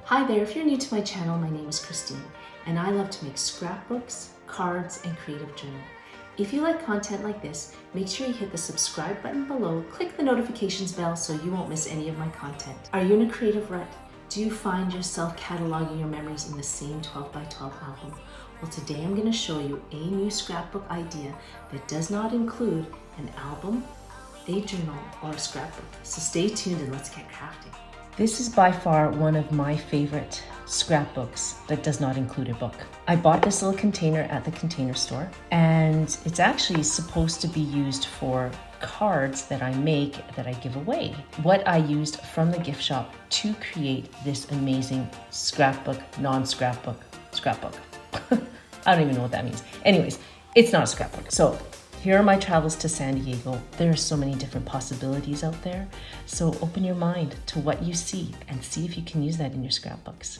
Hi there, if you're new to my channel, my name is Christine, and I love to make scrapbooks, cards, and creative journal. If you like content like this, make sure you hit the subscribe button below, click the notifications bell so you won't miss any of my content. Are you in a creative rut? Do you find yourself cataloging your memories in the same 12 by 12 album? Well, today I'm going to show you a new scrapbook idea that does not include an album, a journal, or a scrapbook. So stay tuned and let's get crafting. This is by far one of my favorite scrapbooks that does not include a book. I bought this little container at the Container Store, and it's actually supposed to be used for cards that I make that I give away. What I used from the gift shop to create this amazing scrapbook, non-scrapbook, scrapbook. I don't even know what that means. Anyways, it's not a scrapbook. So here are my travels to San Diego. There are so many different possibilities out there. So open your mind to what you see and see if you can use that in your scrapbooks.